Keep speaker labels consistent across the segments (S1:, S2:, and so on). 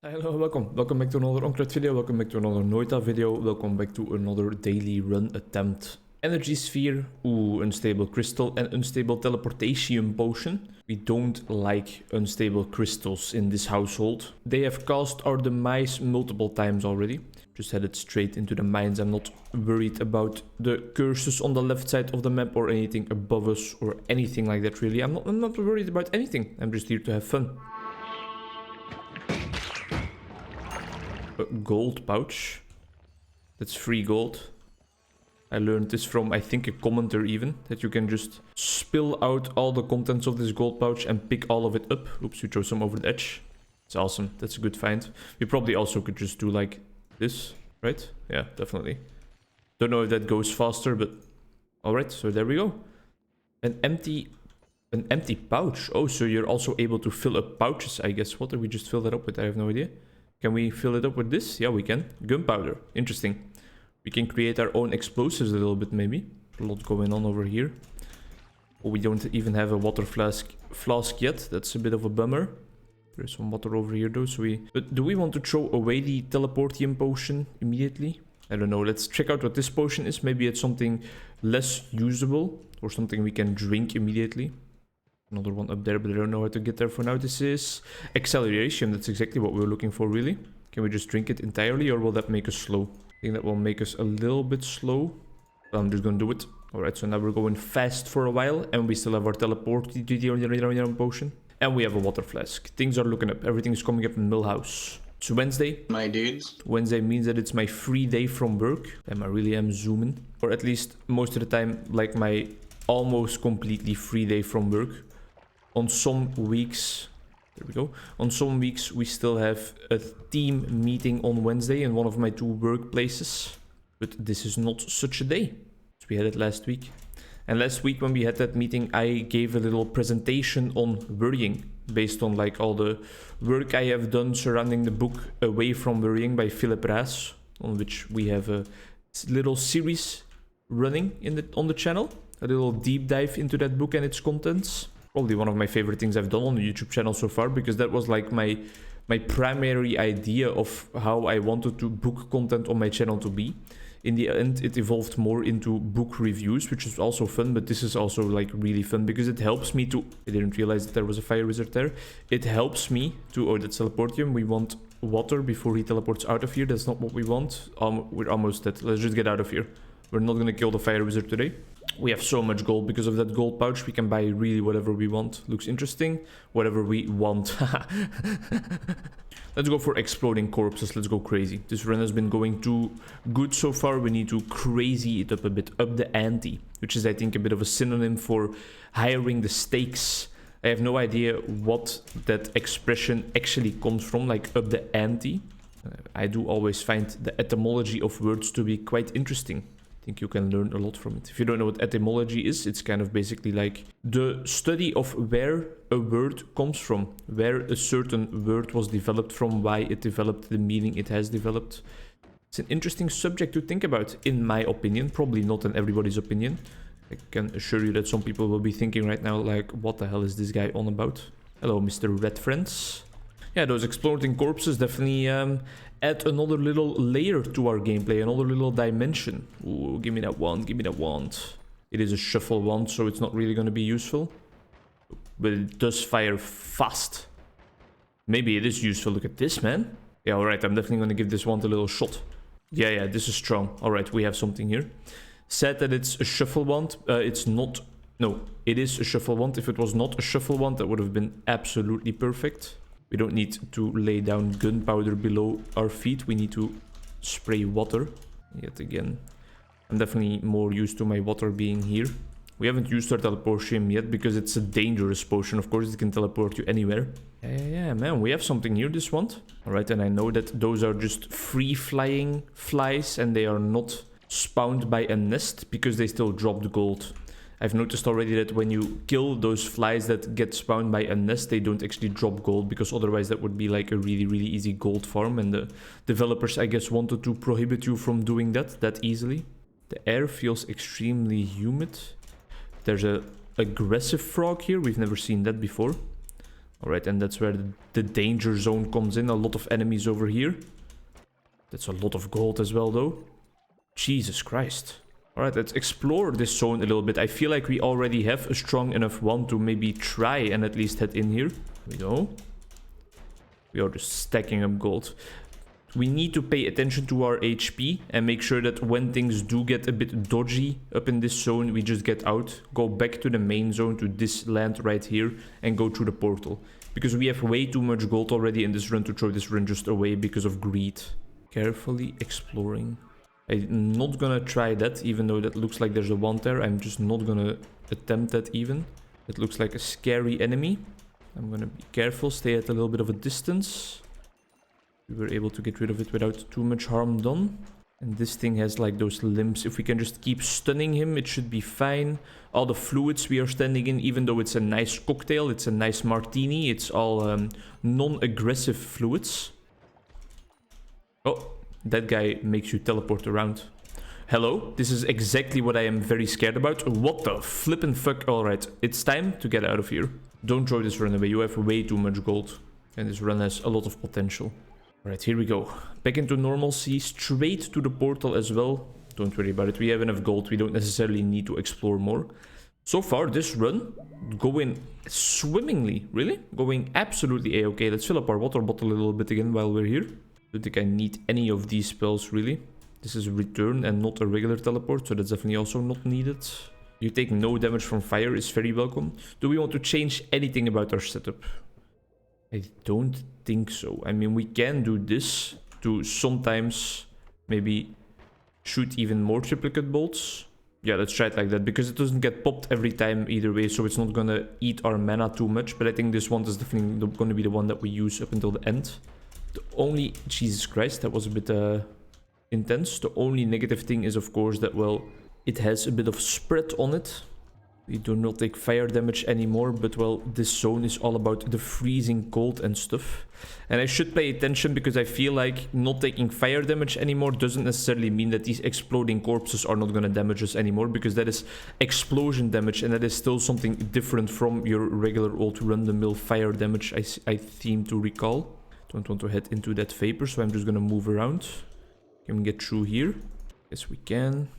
S1: Hello, welcome back to another Onkruid video, welcome back to another Noita video, welcome back to another daily run attempt. Energy Sphere, ooh, Unstable Crystal and Unstable Teleportation Potion. We don't like unstable crystals in this household. They have caused our demise multiple times already. Just headed straight into the mines. I'm not worried about the curses on the left side of the map or anything above us or anything like that really. I'm not worried about anything, I'm just here to have fun. A gold pouch. That's free gold. I learned this from, I think, a commenter even, that you can just spill out all the contents of this gold pouch and pick all of it up. Oops, we throw some over the edge. It's awesome. That's a good find. We probably also could just do like this, right? Yeah, definitely. Don't know if that goes faster, but alright, so there we go. An empty pouch. Oh, so you're also able to fill up pouches, I guess. What did we just fill that up with? I have no idea. Can we fill it up with this? Yeah, we can. Gunpowder. Interesting. We can create our own explosives a little bit, maybe. A lot going on over here. Oh, we don't even have a water flask yet. That's a bit of a bummer. There's some water over here, though. But do we want to throw away the teleportium potion immediately? I don't know. Let's check out what this potion is. Maybe it's something less usable or something we can drink immediately. Another one up there, but I don't know how to get there for now. This is acceleration. That's exactly what we were looking for, really. Can we just drink it entirely, or will that make us slow? I think that will make us a little bit slow. I'm just gonna do it. Alright, so now we're going fast for a while, and we still have our teleport potion. And we have a water flask. Things are looking up. Everything's coming up in Millhouse. It's Wednesday.
S2: My dudes.
S1: Wednesday means that it's my free day from work. And I really am zooming. Or at least most of the time, like my almost completely free day from work. On some weeks, there we go. On some weeks, we still have a team meeting on Wednesday in one of my two workplaces. But this is not such a day. So we had it last week. And last week when we had that meeting, I gave a little presentation on worrying. Based on like all the work I have done surrounding the book Away from Worrying by Philip Raas. On which we have a little series running on the channel. A little deep dive into that book and its contents. Probably one of my favorite things I've done on the YouTube channel so far, because that was like my primary idea of how I wanted to book content on my channel to be. In the end, it evolved more into book reviews, which is also fun, but this is also like really fun because it helps me to... I didn't realize that there was a fire wizard there. It helps me to... Oh, that's teleportium. We want water before he teleports out of here. That's not what we want. We're almost dead. Let's just get out of here. We're not gonna kill the fire wizard today. We have so much gold because of that gold pouch. We can buy really whatever we want. Looks interesting. Whatever we want. Let's go for exploding corpses. Let's go crazy. This run has been going too good so far. We need to crazy it up a bit. Up the ante. Which is, I think, a bit of a synonym for hiring the stakes. I have no idea what that expression actually comes from. Like, up the ante. I do always find the etymology of words to be quite interesting. I think you can learn a lot from it. If you don't know what etymology is, it's kind of basically like the study of where a word comes from, where a certain word was developed from, why it developed, the meaning it has developed. It's an interesting subject to think about, in my opinion. Probably not in everybody's opinion. I can assure you that some people will be thinking right now, like, what the hell is this guy on about? Hello, Mr. Red Friends. Yeah, those exploding corpses definitely add another little layer to our gameplay, another little dimension. Ooh, give me that wand, give me that wand. It is a shuffle wand, so it's not really going to be useful. But it does fire fast. Maybe it is useful. Look at this, man. Yeah, alright, I'm definitely going to give this wand a little shot. Yeah, this is strong. Alright, we have something here. Said that it's a shuffle wand. It's not... No, it is a shuffle wand. If it was not a shuffle wand, that would have been absolutely perfect. We don't need to lay down gunpowder below our feet. We need to spray water. Yet again, I'm definitely more used to my water being here. We haven't used our teleportium yet because it's a dangerous potion. Of course, it can teleport you anywhere. Yeah, man, we have something here, this wand. Alright, and I know that those are just free-flying flies and they are not spawned by a nest because they still dropped gold. I've noticed already that when you kill those flies that get spawned by a nest, they don't actually drop gold, because otherwise that would be like a really, really easy gold farm, and the developers, I guess, wanted to prohibit you from doing that easily. The air feels extremely humid. There's a aggressive frog here. We've never seen that before. Alright, and that's where the danger zone comes in. A lot of enemies over here. That's a lot of gold as well, though. Jesus Christ. Alright, let's explore this zone a little bit. I feel like we already have a strong enough one to maybe try and at least head in here. We go. We are just stacking up gold. We need to pay attention to our HP and make sure that when things do get a bit dodgy up in this zone, we just get out, go back to the main zone, to this land right here, and go through the portal. Because we have way too much gold already in this run to throw this run just away because of greed. Carefully exploring. I'm not gonna try that, even though that looks like there's a one there. I'm just not gonna attempt that even. It looks like a scary enemy. I'm gonna be careful, stay at a little bit of a distance. We were able to get rid of it without too much harm done. And this thing has like those limbs. If we can just keep stunning him, it should be fine. All the fluids we are standing in, even though it's a nice cocktail, it's a nice martini, it's all non-aggressive fluids. Oh, that guy makes you teleport around. Hello, this is exactly what I am very scared about. What the flippin' fuck? Alright, it's time to get out of here. Don't throw this run away, you have way too much gold. And this run has a lot of potential. Alright, here we go. Back into normalcy, straight to the portal as well. Don't worry about it, we have enough gold, we don't necessarily need to explore more. So far, this run, going swimmingly, really? Going absolutely a-okay. Let's fill up our water bottle a little bit again while we're here. Don't think I need any of these spells, really. This is a return and not a regular teleport, so that's definitely also not needed. You take no damage from fire is very welcome. Do we want to change anything about our setup? I don't think so. I mean, we can do this to sometimes maybe shoot even more triplicate bolts. Yeah, let's try it like that, because it doesn't get popped every time either way, so it's not gonna eat our mana too much. But I think this one is definitely gonna be the one that we use up until the end. The only... Jesus Christ, that was a bit intense. The only negative thing is, of course, that, well, it has a bit of spread on it. We do not take fire damage anymore, but, well, this zone is all about the freezing cold and stuff. And I should pay attention, because I feel like not taking fire damage anymore doesn't necessarily mean that these exploding corpses are not going to damage us anymore, because that is explosion damage, and that is still something different from your regular old run-the-mill fire damage, I seem to recall. Don't want to head into that vapor, so I'm just going to move around. Can we get through here? Yes, we can.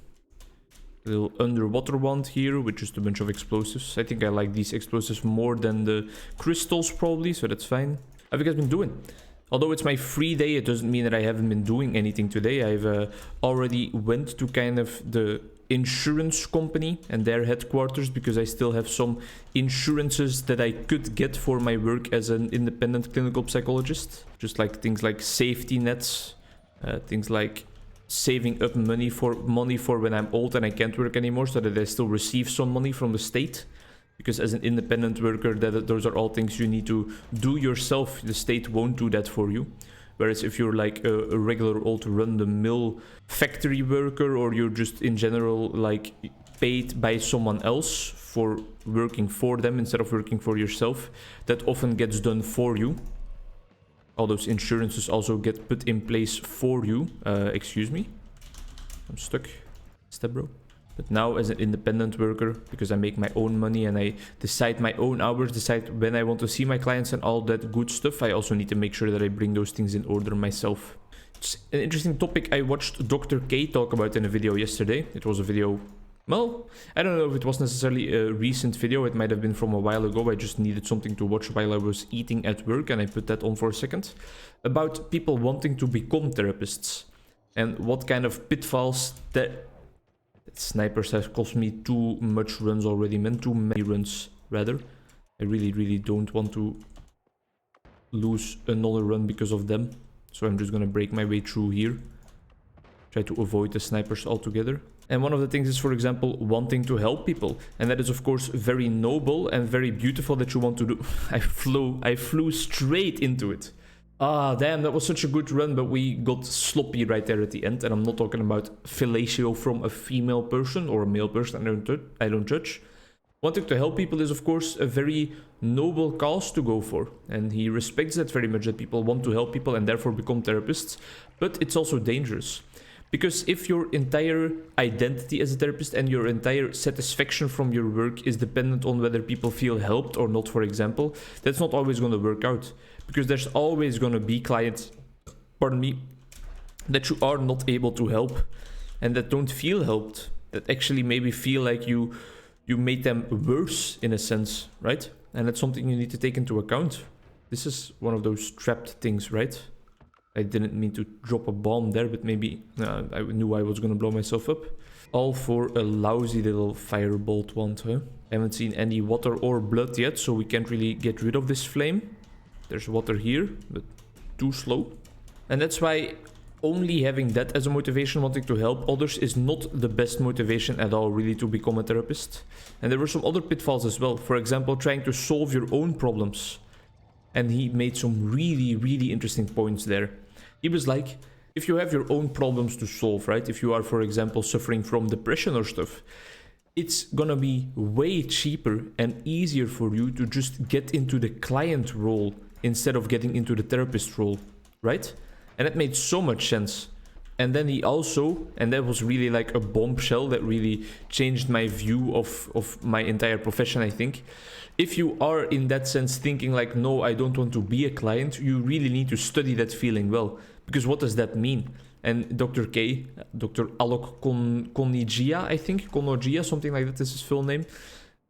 S1: A little underwater wand here with just a bunch of explosives. I think I like these explosives more than the crystals probably, so that's fine. How have you guys been doing? Although it's my free day, it doesn't mean that I haven't been doing anything today. I've already went to kind of the insurance company and their headquarters, because I still have some insurances that I could get for my work as an independent clinical psychologist. Just like things like safety nets, things like saving up money for when I'm old and I can't work anymore, so that I still receive some money from the state. Because as an independent worker, those are all things you need to do yourself. The state won't do that for you. Whereas if you're like a regular old run-the-mill factory worker, or you're just in general like paid by someone else for working for them instead of working for yourself, that often gets done for you. All those insurances also get put in place for you. Excuse me. I'm stuck. Step bro. But now as an independent worker, because I make my own money and I decide my own hours, decide when I want to see my clients and all that good stuff, I also need to make sure that I bring those things in order myself. It's an interesting topic I watched Dr. K talk about in a video yesterday. It was a video, well, I don't know if it was necessarily a recent video. It might have been from a while ago. I just needed something to watch while I was eating at work, and I put that on for a second. About people wanting to become therapists and what kind of pitfalls that snipers have cost me too much runs already, man. Too many runs, rather. I really don't want to lose another run because of them. So I'm just gonna break my way through here. Try to avoid the snipers altogether. And one of the things is, for example, wanting to help people. And that is, of course, very noble and very beautiful that you want to do. I flew straight into it. Ah, damn, that was such a good run, but we got sloppy right there at the end. And I'm not talking about fellatio from a female person or a male person. I don't judge. Wanting to help people is, of course, a very noble cause to go for. And he respects that very much, that people want to help people and therefore become therapists. But it's also dangerous. Because if your entire identity as a therapist and your entire satisfaction from your work is dependent on whether people feel helped or not, for example, that's not always going to work out. Because there's always going to be clients, pardon me, that you are not able to help and that don't feel helped, that actually maybe feel like you made them worse in a sense, right? And that's something you need to take into account. This is one of those trapped things, right? I didn't mean to drop a bomb there, but maybe I knew I was gonna blow myself up. All for a lousy little firebolt wand, huh? I haven't seen any water or blood yet, so we can't really get rid of this flame. There's water here, but too slow. And that's why only having that as a motivation, wanting to help others, is not the best motivation at all, really, to become a therapist. And there were some other pitfalls as well. For example, trying to solve your own problems. And he made some really, really interesting points there. He was like, if you have your own problems to solve, right? If you are, for example, suffering from depression or stuff, it's gonna be way cheaper and easier for you to just get into the client role instead of getting into the therapist role, right? And that made so much sense. And then he also, and that was really like a bombshell that really changed my view of my entire profession, I think. If you are in that sense thinking like, no, I don't want to be a client, you really need to study that feeling well. Because what does that mean? And Dr. K, Dr. Alok Konigia, I think, Konogia, something like that is his full name,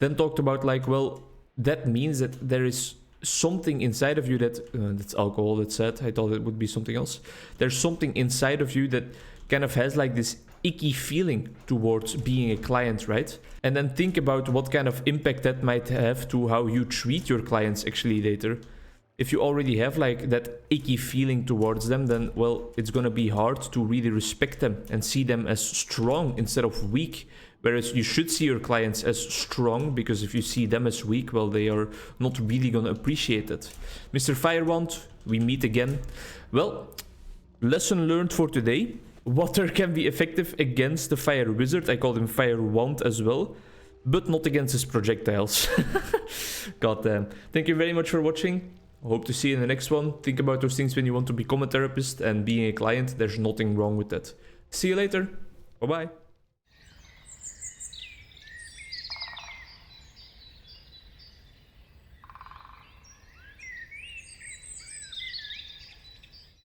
S1: then talked about like, well, that means that there is something inside of you that's alcohol, that's sad. I thought it would be something else. There's something inside of you that kind of has like this icky feeling towards being a client, right? And then think about what kind of impact that might have to how you treat your clients actually later. If you already have like that icky feeling towards them, then, well, it's gonna be hard to really respect them and see them as strong instead of weak. Whereas you should see your clients as strong, because if you see them as weak, well, they are not really gonna appreciate it. Mr. Firewand, we meet again. Well, lesson learned for today. Water can be effective against the fire wizard. I called him Firewand as well, but not against his projectiles. God damn. Thank you very much for watching. Hope to see you in the next one. Think about those things when you want to become a therapist, and being a client, there's nothing wrong with that. See you later. Bye-bye.